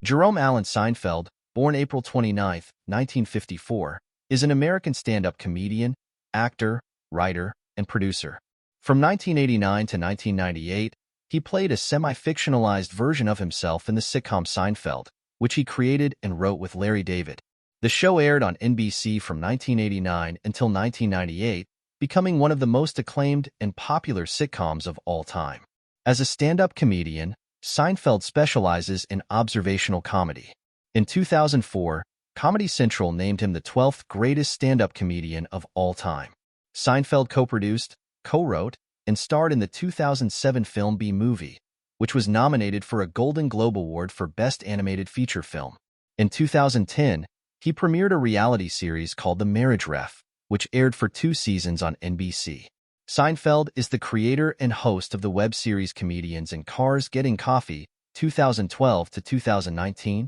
Jerome Allen Seinfeld, born April 29, 1954, is an American stand-up comedian, actor, writer, and producer. From 1989 to 1998, he played a semi-fictionalized version of himself in the sitcom Seinfeld, which he created and wrote with Larry David. The show aired on NBC from 1989 until 1998, becoming one of the most acclaimed and popular sitcoms of all time. As a stand-up comedian, Seinfeld specializes in observational comedy. In 2004, Comedy Central named him the 12th greatest stand-up comedian of all time. Seinfeld co-produced, co-wrote, and starred in the 2007 film B-Movie, which was nominated for a Golden Globe Award for Best Animated Feature Film. In 2010, he premiered a reality series called The Marriage Ref, which aired for 2 seasons on NBC. Seinfeld is the creator and host of the web series Comedians in Cars Getting Coffee, 2012 to 2019.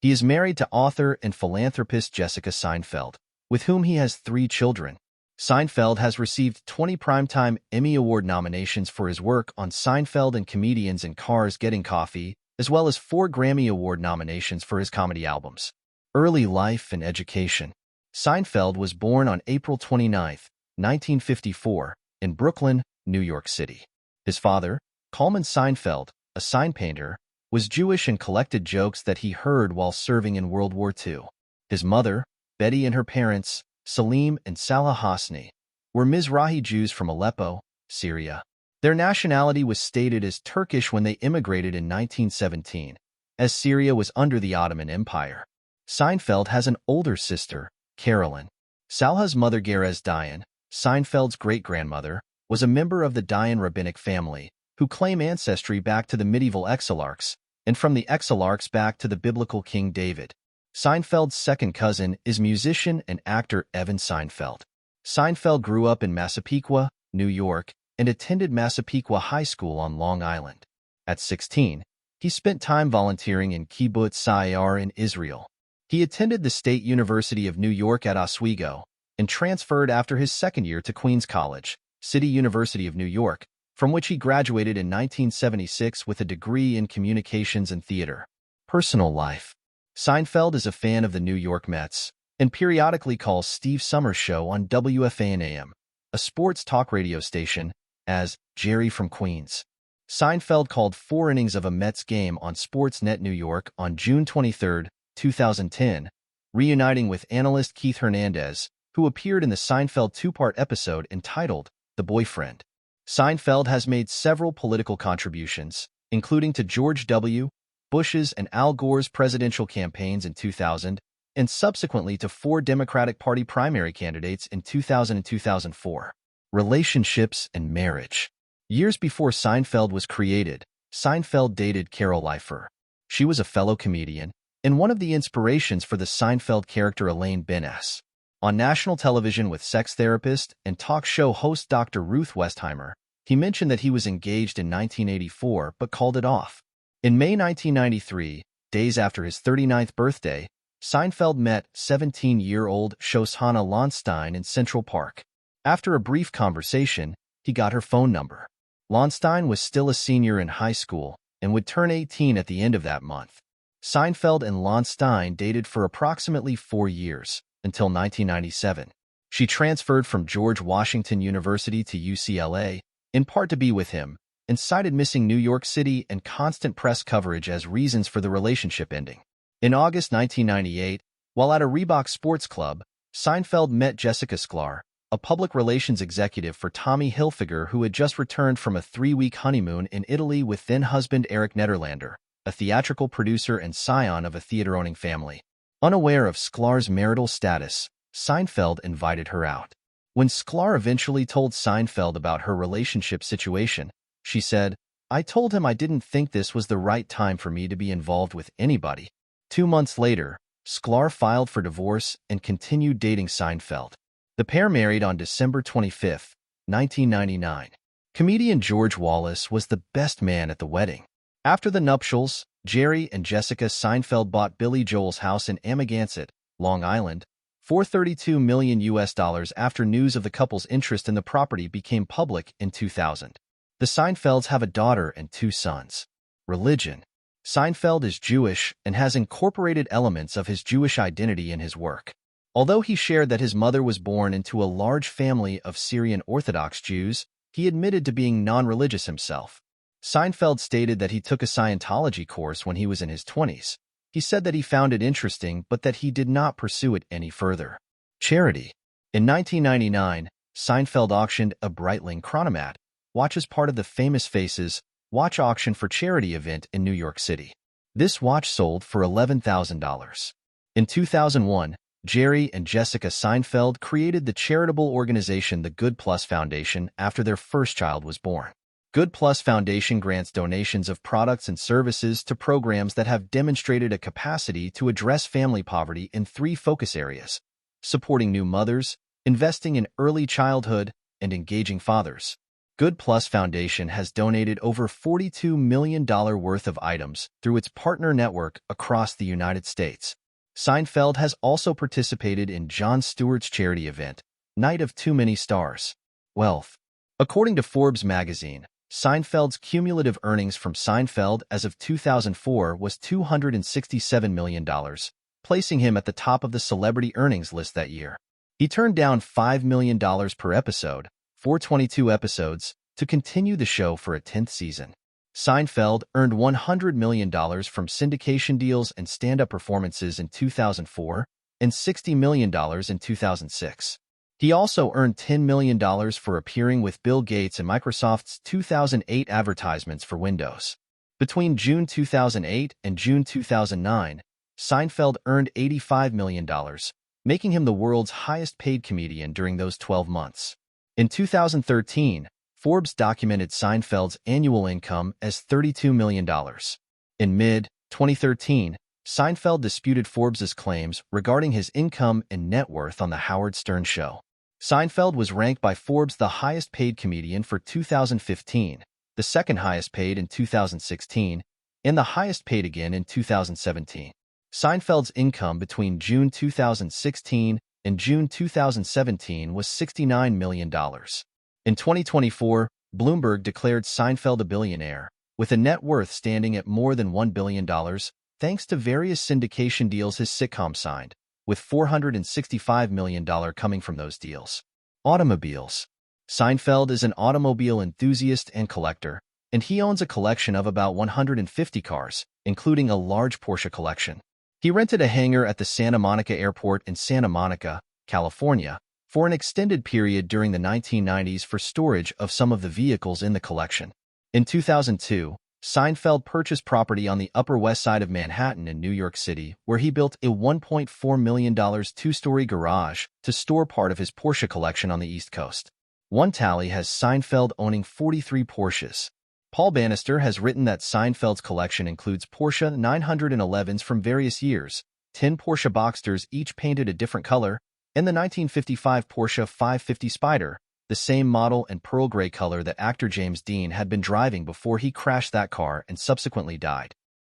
He is married to author and philanthropist Jessica Seinfeld, with whom he has 3 children. Seinfeld has received 20 Primetime Emmy Award nominations for his work on Seinfeld and Comedians in Cars Getting Coffee, as well as 4 Grammy Award nominations for his comedy albums. Early life and education. Seinfeld was born on April 29, 1954, in Brooklyn, New York City. His father, Coleman Seinfeld, a sign painter, was Jewish and collected jokes that he heard while serving in World War II. His mother, Betty, and her parents, Salim and Salah Hosni, were Mizrahi Jews from Aleppo, Syria. Their nationality was stated as Turkish when they immigrated in 1917, as Syria was under the Ottoman Empire. Seinfeld has an older sister, Carolyn. Salah's mother, Gerez Dayan, Seinfeld's great-grandmother, was a member of the Dayan rabbinic family, who claim ancestry back to the medieval Exilarchs, and from the Exilarchs back to the biblical King David. Seinfeld's second cousin is musician and actor Evan Seinfeld. Seinfeld grew up in Massapequa, New York, and attended Massapequa High School on Long Island. At 16, he spent time volunteering in Kibbutz Sa'ar in Israel. He attended the State University of New York at Oswego and transferred after his second year to Queens College, City University of New York, from which he graduated in 1976 with a degree in communications and theater. Personal life. Seinfeld is a fan of the New York Mets and periodically calls Steve Summers' show on WFAN-AM, a sports talk radio station, as Jerry from Queens. Seinfeld called 4 innings of a Mets game on Sportsnet New York on June 23, 2010, reuniting with analyst Keith Hernandez, who appeared in the Seinfeld 2-part episode entitled The Boyfriend. Seinfeld has made several political contributions, including to George W. Bush's and Al Gore's presidential campaigns in 2000, and subsequently to 4 Democratic Party primary candidates in 2000 and 2004. Relationships and marriage. Years before Seinfeld was created, Seinfeld dated Carol Leifer. She was a fellow comedian and one of the inspirations for the Seinfeld character Elaine Benes. On national television with sex therapist and talk show host Dr. Ruth Westheimer, he mentioned that he was engaged in 1984 but called it off. In May 1993, days after his 39th birthday, Seinfeld met 17-year-old Shoshana Lonstein in Central Park. After a brief conversation, he got her phone number. Lonstein was still a senior in high school and would turn 18 at the end of that month. Seinfeld and Lonstein dated for approximately 4 years, until 1997. She transferred from George Washington University to UCLA, in part to be with him, and cited missing New York City and constant press coverage as reasons for the relationship ending. In August 1998, while at a Reebok sports club, Seinfeld met Jessica Sklar, a public relations executive for Tommy Hilfiger who had just returned from a 3-week honeymoon in Italy with then-husband Eric Nederlander, a theatrical producer and scion of a theater-owning family. Unaware of Sklar's marital status, Seinfeld invited her out. When Sklar eventually told Seinfeld about her relationship situation, she said, "I told him I didn't think this was the right time for me to be involved with anybody." 2 months later, Sklar filed for divorce and continued dating Seinfeld. The pair married on December 25, 1999. Comedian George Wallace was the best man at the wedding. After the nuptials, Jerry and Jessica Seinfeld bought Billy Joel's house in Amagansett, Long Island, for $32 million after news of the couple's interest in the property became public in 2000. The Seinfelds have a daughter and 2 sons. Religion. Seinfeld is Jewish and has incorporated elements of his Jewish identity in his work. Although he shared that his mother was born into a large family of Syrian Orthodox Jews, he admitted to being non-religious himself. Seinfeld stated that he took a Scientology course when he was in his 20s. He said that he found it interesting but that he did not pursue it any further. Charity. In 1999, Seinfeld auctioned a Breitling Chronomat watch as part of the Famous Faces watch auction for charity event in New York City. This watch sold for $11,000. In 2001, Jerry and Jessica Seinfeld created the charitable organization the Good Plus Foundation after their first child was born. Good Plus Foundation grants donations of products and services to programs that have demonstrated a capacity to address family poverty in 3 focus areas: supporting new mothers, investing in early childhood, and engaging fathers. Good Plus Foundation has donated over $42 million worth of items through its partner network across the United States. Seinfeld has also participated in Jon Stewart's charity event, Night of Too Many Stars. Wealth. According to Forbes magazine, Seinfeld's cumulative earnings from Seinfeld as of 2004 was $267 million, placing him at the top of the celebrity earnings list that year. He turned down $5 million per episode, for 22 episodes, to continue the show for a 10th season. Seinfeld earned $100 million from syndication deals and stand-up performances in 2004 and $60 million in 2006. He also earned $10 million for appearing with Bill Gates in Microsoft's 2008 advertisements for Windows. Between June 2008 and June 2009, Seinfeld earned $85 million, making him the world's highest-paid comedian during those 12 months. In 2013, Forbes documented Seinfeld's annual income as $32 million. In mid-2013, Seinfeld disputed Forbes's claims regarding his income and net worth on The Howard Stern Show. Seinfeld was ranked by Forbes the highest-paid comedian for 2015, the second highest-paid in 2016, and the highest-paid again in 2017. Seinfeld's income between June 2016 and June 2017 was $69 million. In 2024, Bloomberg declared Seinfeld a billionaire, with a net worth standing at more than $1 billion, thanks to various syndication deals his sitcom signed, with $465 million coming from those deals. Automobiles. Seinfeld is an automobile enthusiast and collector, and he owns a collection of about 150 cars, including a large Porsche collection. He rented a hangar at the Santa Monica Airport in Santa Monica, California, for an extended period during the 1990s for storage of some of the vehicles in the collection. In 2002, Seinfeld purchased property on the Upper West Side of Manhattan in New York City, where he built a $1.4 million 2-story garage to store part of his Porsche collection on the East Coast. One tally has Seinfeld owning 43 Porsches. Paul Bannister has written that Seinfeld's collection includes Porsche 911s from various years, 10 Porsche Boxsters each painted a different color, and the 1955 Porsche 550 Spyder, the same model and pearl gray color that actor James Dean had been driving before he crashed that car and subsequently died.